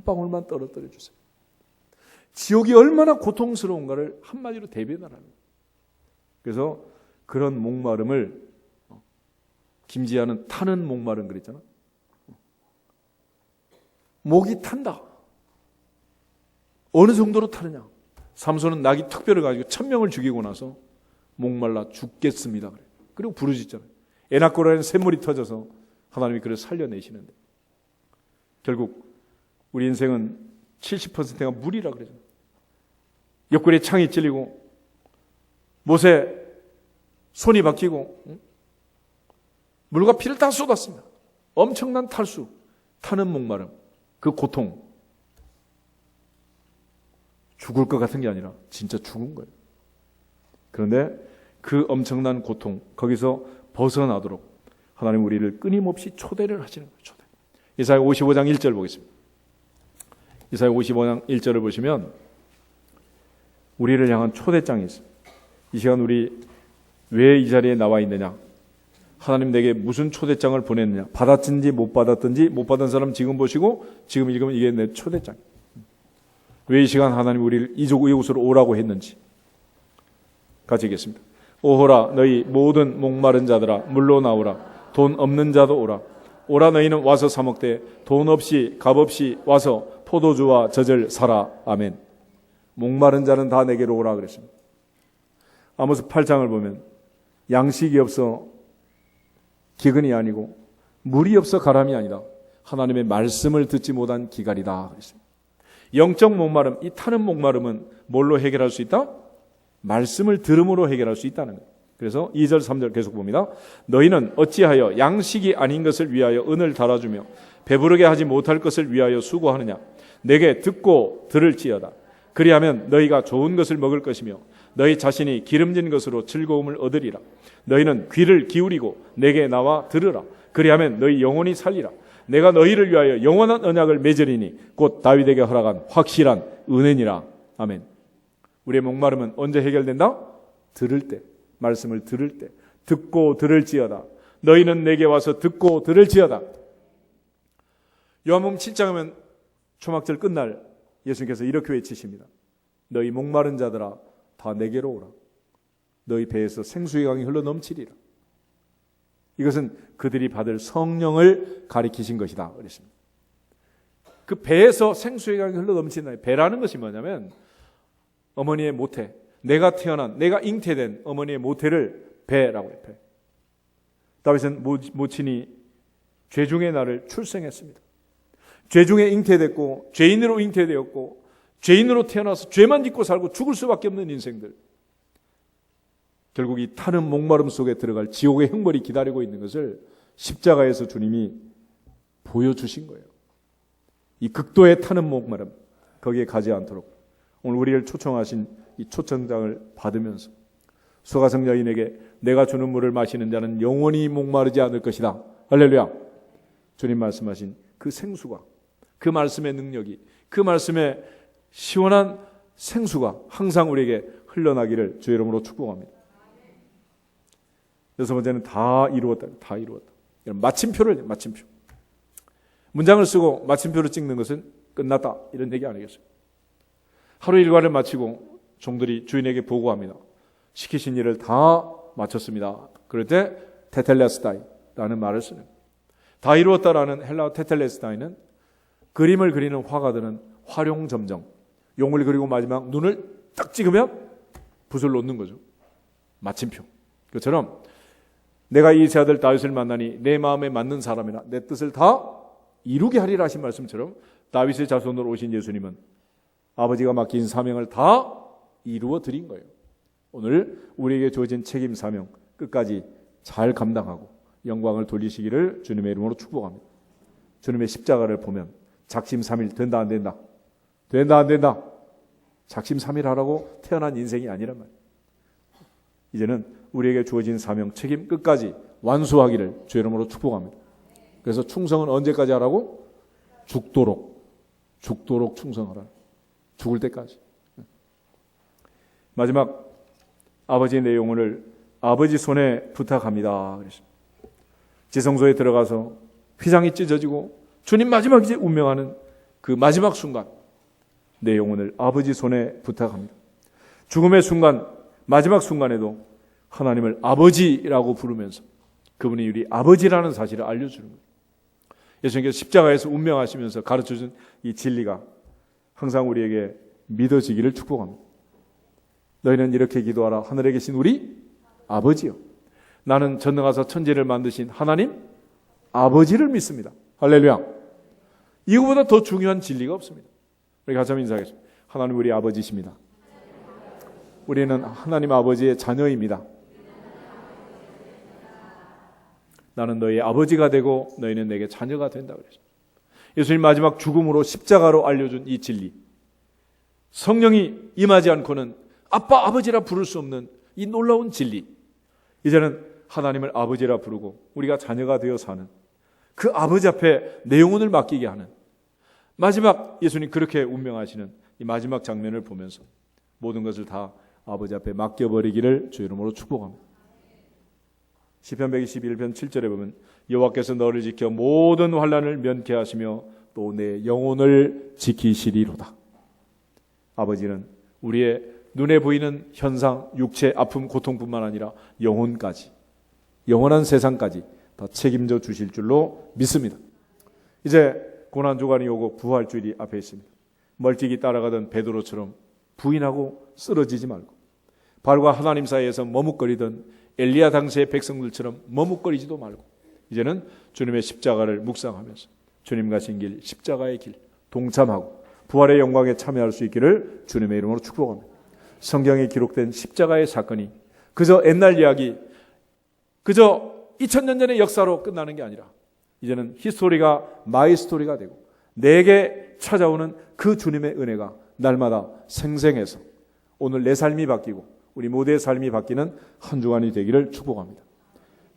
방울만 떨어뜨려 주세요. 지옥이 얼마나 고통스러운가를 한마디로 대변하라는 거예요. 그래서 그런 목마름을 김지아는 타는 목마름 그랬잖아. 목이 탄다. 어느 정도로 타느냐? 삼손은 낙이 특별을 가지고 1000명을 죽이고 나서 목말라 죽겠습니다. 그래. 그리고 부르짖잖아요. 에나코라는 샘물이 터져서 하나님이 그를 살려내시는데 결국 우리 인생은 70%가 물이라 그러잖아요. 옆구리에 창이 찔리고 못에 손이 박히고 물과 피를 다 쏟았습니다. 엄청난 탈수, 타는 목마름, 그 고통. 죽을 것 같은 게 아니라 진짜 죽은 거예요. 그런데 그 엄청난 고통, 거기서 벗어나도록 하나님 우리를 끊임없이 초대를 하시는 거예요. 초대. 이사야 55장 1절 보겠습니다. 이사야 55장 1절을 보시면 우리를 향한 초대장이 있습니다. 이 시간 우리 왜 이 자리에 나와 있느냐? 하나님 내게 무슨 초대장을 보냈느냐? 받았든지 못 받았든지 못 받은 사람 지금 보시고 지금 읽으면 이게 내 초대장. 왜 이 시간 하나님 우리를 이곳으로 오라고 했는지 같이 읽겠습니다. 오호라 너희 모든 목마른 자들아 물로 나오라. 돈 없는 자도 오라. 오라 너희는 와서 사 먹되 돈 없이 값 없이 와서 포도주와 젖을 사라. 아멘. 목마른 자는 다 내게로 오라 그랬습니다. 아모스 8장을 보면 양식이 없어 기근이 아니고 물이 없어 가람이 아니다. 하나님의 말씀을 듣지 못한 기갈이다 그랬습니다. 영적 목마름, 이 타는 목마름은 뭘로 해결할 수 있다? 말씀을 들음으로 해결할 수 있다는 거예요. 그래서 2절 3절 계속 봅니다. 너희는 어찌하여 양식이 아닌 것을 위하여 은을 달아주며 배부르게 하지 못할 것을 위하여 수고하느냐? 내게 듣고 들을지어다. 그리하면 너희가 좋은 것을 먹을 것이며 너희 자신이 기름진 것으로 즐거움을 얻으리라. 너희는 귀를 기울이고 내게 나와 들으라. 그리하면 너희 영혼이 살리라. 내가 너희를 위하여 영원한 언약을 맺으리니 곧 다윗에게 허락한 확실한 은혜니라. 아멘. 우리의 목마름은 언제 해결된다? 들을 때, 말씀을 들을 때. 듣고 들을지어다. 너희는 내게 와서 듣고 들을지어다. 요한복음 7장하면 초막절 끝날 예수님께서 이렇게 외치십니다. 너희 목마른 자들아 다 내게로 오라. 너희 배에서 생수의 강이 흘러 넘치리라. 이것은 그들이 받을 성령을 가리키신 것이다 그랬습니다. 그 배에서 생수의 강이 흘러 넘치는 배라는 것이 뭐냐면 어머니의 모태, 내가 태어난, 내가 잉태된 어머니의 모태를 배라고 해요. 배. 다윗은 모친이 죄 중에 나를 출생했습니다. 죄 중에 잉태됐고 죄인으로 잉태되었고 죄인으로 태어나서 죄만 짓고 살고 죽을 수밖에 없는 인생들. 결국 이 타는 목마름 속에 들어갈 지옥의 형벌이 기다리고 있는 것을 십자가에서 주님이 보여주신 거예요. 이 극도의 타는 목마름, 거기에 가지 않도록 오늘 우리를 초청하신 이 초청장을 받으면서 소가성 여인에게 내가 주는 물을 마시는 자는 영원히 목마르지 않을 것이다. 할렐루야. 주님 말씀하신 그 생수가, 그 말씀의 능력이, 그 말씀의 시원한 생수가 항상 우리에게 흘러나기를 주의 이름으로 축복합니다. 여섯 번째는 다 이루었다. 다 이루었다. 마침표를, 마침표. 문장을 쓰고 마침표를 찍는 것은 끝났다. 이런 얘기 아니겠어요? 하루 일과를 마치고 종들이 주인에게 보고합니다. 시키신 일을 다 마쳤습니다. 그럴 때 테텔레스타이라는 말을 쓰는 거예요. 다 이루었다라는 헬라어 테텔레스타이는 그림을 그리는 화가들은 활용점정, 용을 그리고 마지막 눈을 딱 찍으면 붓을 놓는 거죠. 마침표. 그처럼 내가 이 세 아들 다윗을 만나니 내 마음에 맞는 사람이나 내 뜻을 다 이루게 하리라 하신 말씀처럼 다윗의 자손으로 오신 예수님은 아버지가 맡긴 사명을 다 이루어 드린 거예요. 오늘 우리에게 주어진 책임 사명 끝까지 잘 감당하고 영광을 돌리시기를 주님의 이름으로 축복합니다. 주님의 십자가를 보면 작심삼일 된다 안 된다? 된다 안 된다? 작심삼일 하라고 태어난 인생이 아니란 말이에요. 이제는 우리에게 주어진 사명 책임 끝까지 완수하기를 주의 이름으로 축복합니다. 그래서 충성은 언제까지 하라고? 죽도록 충성하라. 죽을 때까지. 마지막 아버지의 내 영혼을 아버지 손에 부탁합니다. 그랬습니다. 지성소에 들어가서 휘장이 찢어지고 주님 마지막 이제 운명하는 그 마지막 순간 내 영혼을 아버지 손에 부탁합니다. 죽음의 순간, 마지막 순간에도 하나님을 아버지라고 부르면서 그분이 우리 아버지라는 사실을 알려주는 거예요. 예수님께서 십자가에서 운명하시면서 가르쳐준 이 진리가 항상 우리에게 믿어지기를 축복합니다. 너희는 이렇게 기도하라. 하늘에 계신 우리 아버지요. 나는 전능하사 천지를 만드신 하나님 아버지를 믿습니다. 할렐루야. 이거보다 더 중요한 진리가 없습니다. 우리 같이 한번 인사하겠습니다. 하나님 우리 아버지십니다. 우리는 하나님 아버지의 자녀입니다. 나는 너희 아버지가 되고 너희는 내게 자녀가 된다 그랬습니다. 예수님 마지막 죽음으로 십자가로 알려준 이 진리, 성령이 임하지 않고는 아빠 아버지라 부를 수 없는 이 놀라운 진리, 이제는 하나님을 아버지라 부르고 우리가 자녀가 되어 사는 그 아버지 앞에 내 영혼을 맡기게 하는 마지막 예수님 그렇게 운명하시는 이 마지막 장면을 보면서 모든 것을 다 아버지 앞에 맡겨버리기를 주의 이름으로 축복합니다. 시편 121편 7절에 보면 여호와께서 너를 지켜 모든 환난을 면케 하시며 또 내 영혼을 지키시리로다. 아버지는 우리의 눈에 보이는 현상, 육체, 아픔, 고통뿐만 아니라 영혼까지, 영원한 세상까지 다 책임져 주실 줄로 믿습니다. 이제 고난주간이 오고 부활주일이 앞에 있습니다. 멀찍이 따라가던 베드로처럼 부인하고 쓰러지지 말고 발과 하나님 사이에서 머뭇거리던 엘리야 당시의 백성들처럼 머뭇거리지도 말고 이제는 주님의 십자가를 묵상하면서 주님 가신 길, 십자가의 길 동참하고 부활의 영광에 참여할 수 있기를 주님의 이름으로 축복합니다. 성경에 기록된 십자가의 사건이 그저 옛날 이야기, 그저 2000년 전의 역사로 끝나는 게 아니라 이제는 히스토리가 마이 스토리가 되고 내게 찾아오는 그 주님의 은혜가 날마다 생생해서 오늘 내 삶이 바뀌고 우리 모두의 삶이 바뀌는 한 주간이 되기를 축복합니다.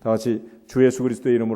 다 같이 주 예수 그리스도의 이름으로